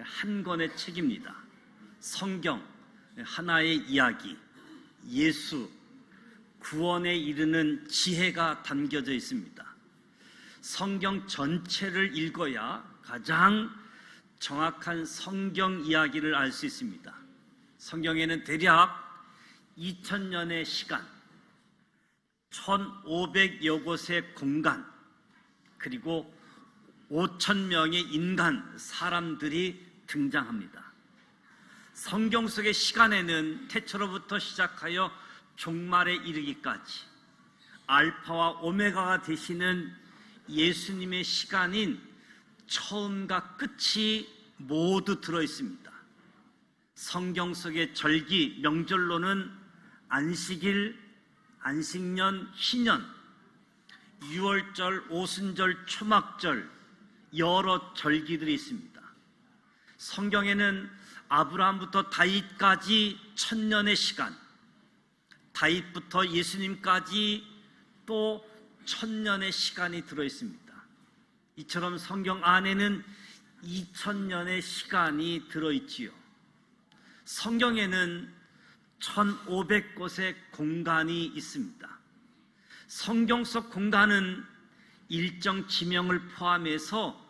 한 권의 책입니다. 성경, 하나의 이야기, 예수, 구원에 이르는 지혜가 담겨져 있습니다. 성경 전체를 읽어야 가장 정확한 성경 이야기를 알 수 있습니다. 성경에는 대략 2000년의 시간, 1500여 곳의 공간, 그리고 5000명의 인간, 사람들이 등장합니다. 성경 속의 시간에는 태초로부터 시작하여 종말에 이르기까지 알파와 오메가가 되시는 예수님의 시간인 처음과 끝이 모두 들어있습니다. 성경 속의 절기, 명절로는 안식일, 안식년, 희년, 유월절, 오순절, 초막절, 여러 절기들이 있습니다. 성경에는 아브라함부터 다윗까지 1000년의 시간, 다윗부터 예수님까지 또 1000년의 시간이 들어있습니다. 이처럼 성경 안에는 2000년의 시간이 들어있지요. 성경에는 1500곳의 공간이 있습니다. 성경 속 공간은 일정 지명을 포함해서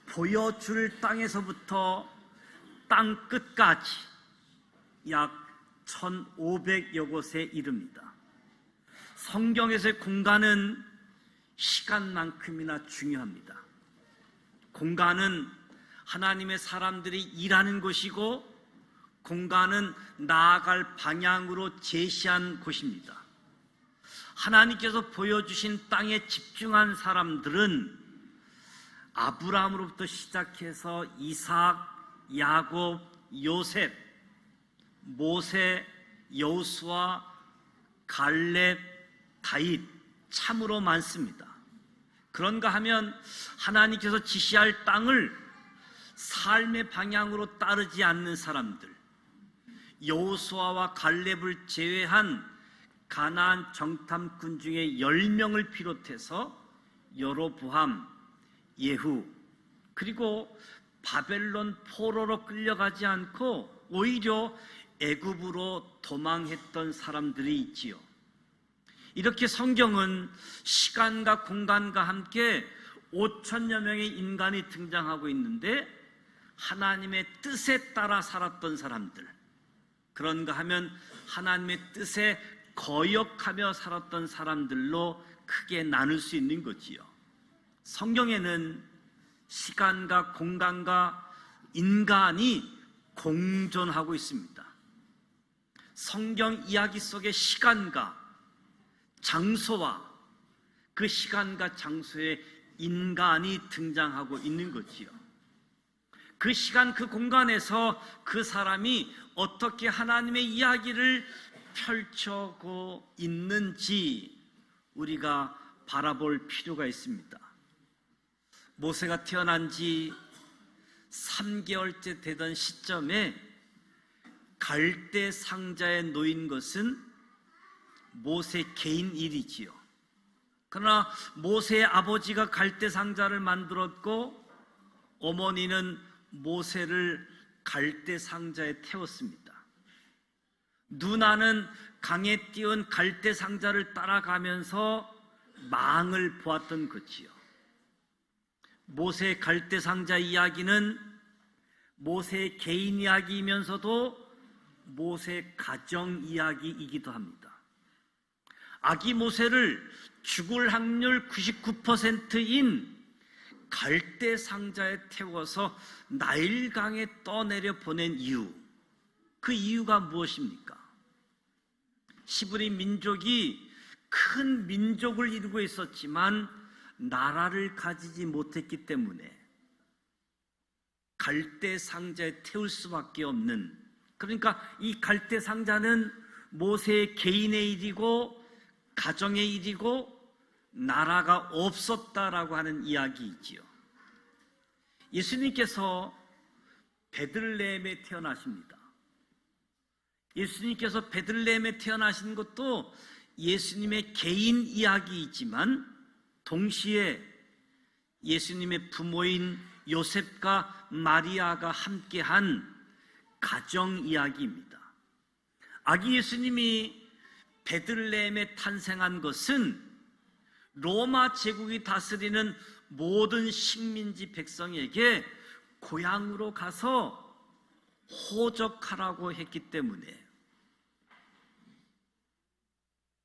보여줄 땅에서부터 땅 끝까지 약 1500여 곳에 이릅니다. 성경에서의 공간은 시간만큼이나 중요합니다. 공간은 하나님의 사람들이 일하는 곳이고, 공간은 나아갈 방향으로 제시한 곳입니다. 하나님께서 보여주신 땅에 집중한 사람들은 아브라함으로부터 시작해서 이삭, 야곱, 요셉, 모세, 여호수아, 갈렙, 다윗, 참으로 많습니다. 그런가 하면 하나님께서 지시할 땅을 삶의 방향으로 따르지 않는 사람들, 여호수아와 갈렙을 제외한 가나안 정탐꾼 중에 10명을 비롯해서 여로보암, 예후, 그리고 바벨론 포로로 끌려가지 않고 오히려 애굽으로 도망했던 사람들이 있지요. 이렇게 성경은 시간과 공간과 함께 5000여 명의 인간이 등장하고 있는데, 하나님의 뜻에 따라 살았던 사람들, 그런가 하면 하나님의 뜻에 거역하며 살았던 사람들로 크게 나눌 수 있는 거지요. 성경에는 시간과 공간과 인간이 공존하고 있습니다. 성경 이야기 속의 시간과 장소와 그 시간과 장소에 인간이 등장하고 있는 거지요. 그 시간, 그 공간에서 그 사람이 어떻게 하나님의 이야기를 펼쳐고 있는지 우리가 바라볼 필요가 있습니다. 모세가 태어난 지 3개월째 되던 시점에 갈대 상자에 놓인 것은 모세 개인 일이지요. 그러나 모세의 아버지가 갈대 상자를 만들었고, 어머니는 모세를 갈대 상자에 태웠습니다. 누나는 강에 띄운 갈대 상자를 따라가면서 망을 보았던 거지요. 모세의 갈대 상자 이야기는 모세의 개인 이야기이면서도 모세의 가정 이야기이기도 합니다. 아기 모세를 죽을 확률 99%인 갈대 상자에 태워서 나일강에 떠내려 보낸 이유, 그 이유가 무엇입니까? 히브리 민족이 큰 민족을 이루고 있었지만 나라를 가지지 못했기 때문에 갈대 상자에 태울 수밖에 없는, 그러니까 이 갈대 상자는 모세의 개인의 일이고 가정의 일이고 나라가 없었다라고 하는 이야기이지요. 예수님께서 베들레헴에 태어나십니다. 예수님께서 베들레헴에 태어나신 것도 예수님의 개인 이야기이지만 동시에 예수님의 부모인 요셉과 마리아가 함께한 가정 이야기입니다. 아기 예수님이 베들레헴에 탄생한 것은 로마 제국이 다스리는 모든 식민지 백성에게 고향으로 가서 호적하라고 했기 때문에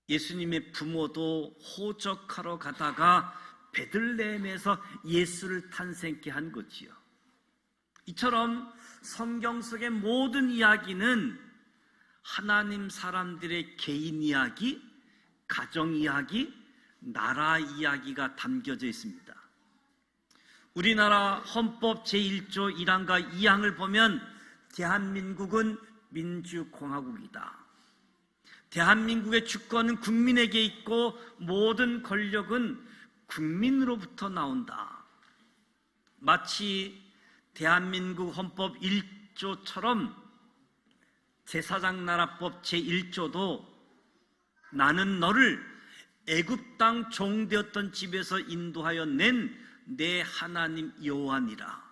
예수님의 부모도 호적하러 가다가 베들레헴에서 예수를 탄생케 한 거지요. 이처럼 성경 속의 모든 이야기는 하나님 사람들의 개인 이야기, 가정 이야기, 나라 이야기가 담겨져 있습니다. 우리나라 헌법 제1조 1항과 2항을 보면 대한민국은 민주공화국이다. 대한민국의 주권은 국민에게 있고 모든 권력은 국민으로부터 나온다. 마치 대한민국 헌법 1조처럼 제사장나라법 제1조도 나는 너를 애굽 땅 종되었던 집에서 인도하여 낸 내 하나님 여호와니라.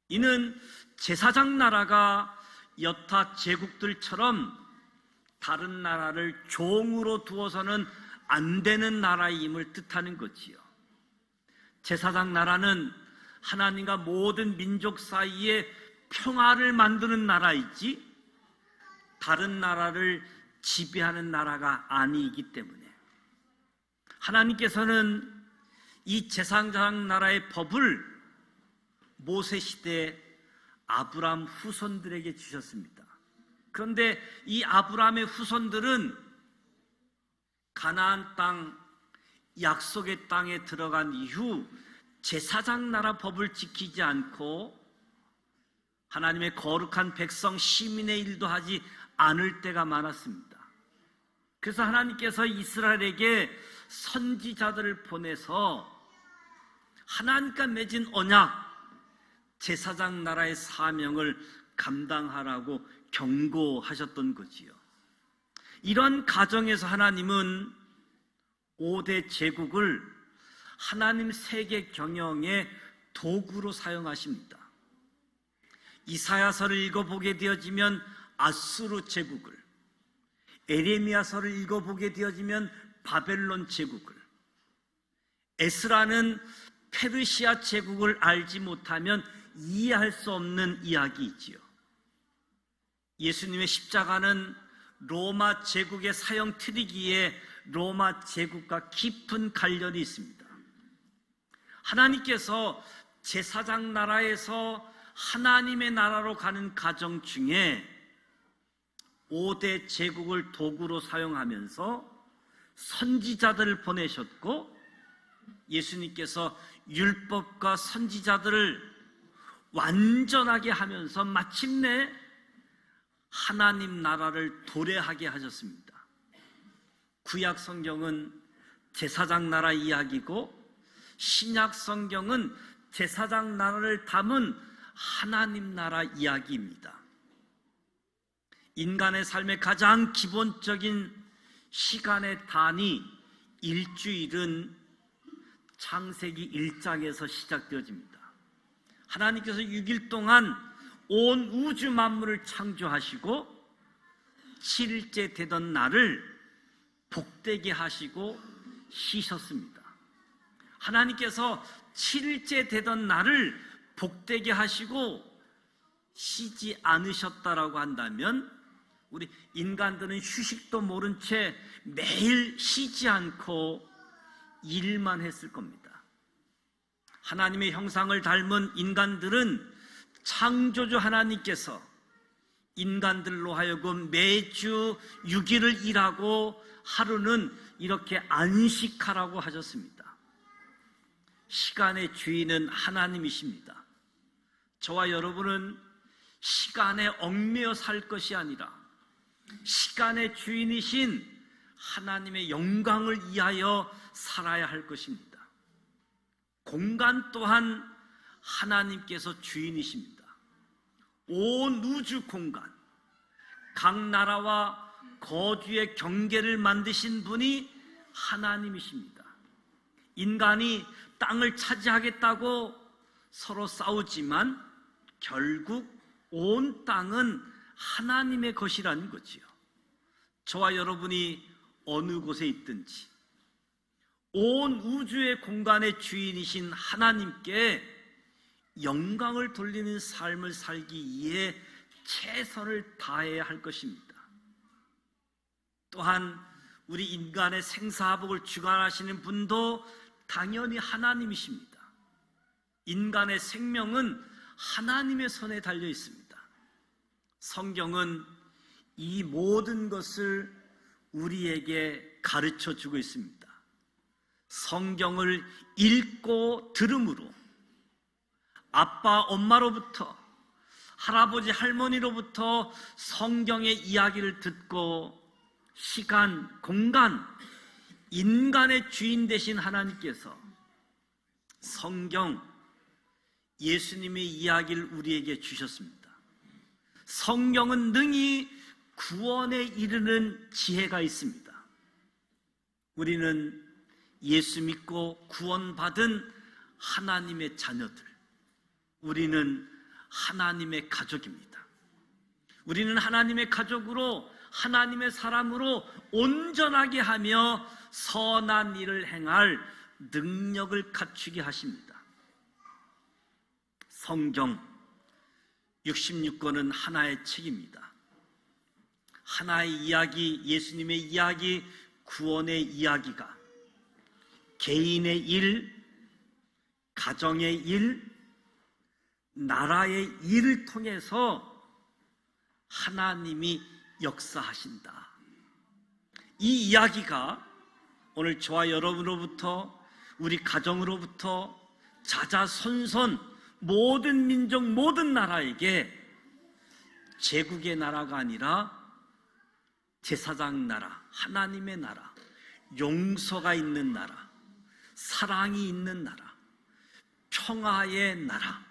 이는 제사장 나라가 여타 제국들처럼 다른 나라를 종으로 두어서는 안 되는 나라임을 뜻하는 거지요. 제사장 나라는 하나님과 모든 민족 사이에 평화를 만드는 나라이지 다른 나라를 지배하는 나라가 아니기 때문에 하나님께서는 이 제사장 나라의 법을 모세 시대 아브라함 후손들에게 주셨습니다. 그런데 이 아브라함의 후손들은 가나안 땅, 약속의 땅에 들어간 이후 제사장 나라 법을 지키지 않고 하나님의 거룩한 백성 시민의 일도 하지 않을 때가 많았습니다. 그래서 하나님께서 이스라엘에게 선지자들을 보내서 하나님과 맺은 언약, 제사장 나라의 사명을 감당하라고 경고하셨던 거지요. 이런 가정에서 하나님은 5대 제국을 하나님 세계 경영의 도구로 사용하십니다. 이사야서를 읽어보게 되어지면 아수르 제국을, 에레미야서를 읽어보게 되어지면 바벨론 제국을, 에스라는 페르시아 제국을 알지 못하면 이해할 수 없는 이야기이지요. 예수님의 십자가는 로마 제국의 사형 틀이기에 로마 제국과 깊은 관련이 있습니다. 하나님께서 제사장 나라에서 하나님의 나라로 가는 과정 중에 5대 제국을 도구로 사용하면서 선지자들을 보내셨고 예수님께서 율법과 선지자들을 완전하게 하면서 마침내 하나님 나라를 도래하게 하셨습니다. 구약 성경은 제사장 나라 이야기고 신약 성경은 제사장 나라를 담은 하나님 나라 이야기입니다. 인간의 삶의 가장 기본적인 시간의 단위 일주일은 창세기 1장에서 시작되어집니다. 하나님께서 6일 동안 온 우주 만물을 창조하시고 7일째 되던 날을 복되게 하시고 쉬셨습니다. 하나님께서 7일째 되던 날을 복되게 하시고 쉬지 않으셨다라고 한다면 우리 인간들은 휴식도 모른 채 매일 쉬지 않고 일만 했을 겁니다. 하나님의 형상을 닮은 인간들은 창조주 하나님께서 인간들로 하여금 매주 6일을 일하고 하루는 이렇게 안식하라고 하셨습니다. 시간의 주인은 하나님이십니다. 저와 여러분은 시간에 얽매여 살 것이 아니라 시간의 주인이신 하나님의 영광을 위하여 살아야 할 것입니다. 공간 또한 하나님께서 주인이십니다. 온 우주 공간, 각 나라와 거주의 경계를 만드신 분이 하나님이십니다. 인간이 땅을 차지하겠다고 서로 싸우지만 결국 온 땅은 하나님의 것이라는 거지요. 저와 여러분이 어느 곳에 있든지 온 우주의 공간의 주인이신 하나님께 영광을 돌리는 삶을 살기 위해 최선을 다해야 할 것입니다. 또한 우리 인간의 생사화복을 주관하시는 분도 당연히 하나님이십니다. 인간의 생명은 하나님의 손에 달려 있습니다. 성경은 이 모든 것을 우리에게 가르쳐 주고 있습니다. 성경을 읽고 들음으로 아빠, 엄마로부터 할아버지, 할머니로부터 성경의 이야기를 듣고 시간, 공간, 인간의 주인 되신 하나님께서 성경, 예수님의 이야기를 우리에게 주셨습니다. 성경은 능히 구원에 이르는 지혜가 있습니다. 우리는 예수 믿고 구원받은 하나님의 자녀들, 우리는 하나님의 가족입니다. 우리는 하나님의 가족으로, 하나님의 사람으로 온전하게 하며 선한 일을 행할 능력을 갖추게 하십니다. 성경 66권은 하나의 책입니다. 하나의 이야기, 예수님의 이야기, 구원의 이야기가 개인의 일, 가정의 일, 나라의 일을 통해서 하나님이 역사하신다. 이 이야기가 오늘 저와 여러분으로부터, 우리 가정으로부터 자자손손 모든 민족, 모든 나라에게 제국의 나라가 아니라 제사장 나라, 하나님의 나라, 용서가 있는 나라, 사랑이 있는 나라, 평화의 나라,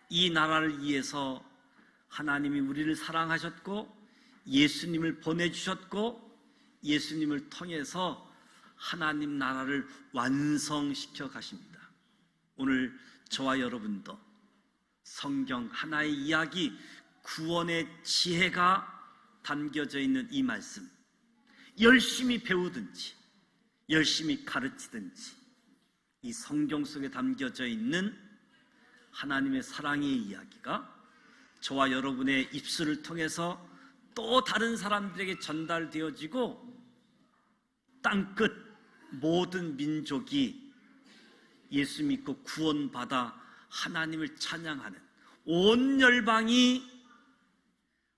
이 나라를 위해서 하나님이 우리를 사랑하셨고 예수님을 보내주셨고 예수님을 통해서 하나님 나라를 완성시켜 가십니다. 오늘 저와 여러분도 성경 하나의 이야기, 구원의 지혜가 담겨져 있는 이 말씀 열심히 배우든지 열심히 가르치든지 이 성경 속에 담겨져 있는 하나님의 사랑의 이야기가 저와 여러분의 입술을 통해서 또 다른 사람들에게 전달되어지고 땅끝 모든 민족이 예수 믿고 구원받아 하나님을 찬양하는 온 열방이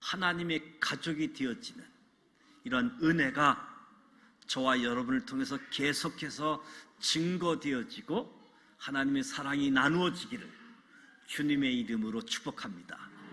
하나님의 가족이 되어지는 이런 은혜가 저와 여러분을 통해서 계속해서 증거되어지고 하나님의 사랑이 나누어지기를 주님의 이름으로 축복합니다.